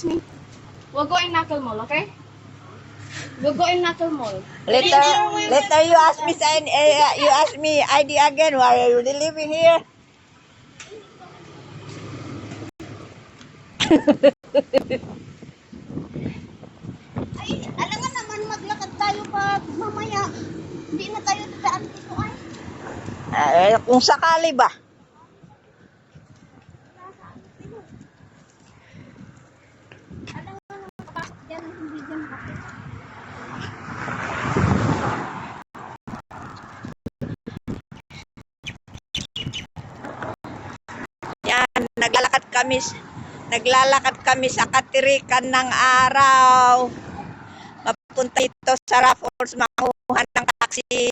me. We'll go in Knuckle Mall, okay? We'll go in Knuckle Mall. Later you ask me ID again. Why are you living here? Ay, alam nga naman, maglakad tayo pa mamaya. Hindi na tayo dadaan dito ay. Kung sakali ba? Alam nga naman, kapasok dyan, hindi dyan bakit. Yan, naglalakad kami sa katirikan ng araw. Mapunta ito sa Raffles, makuha ng taxi.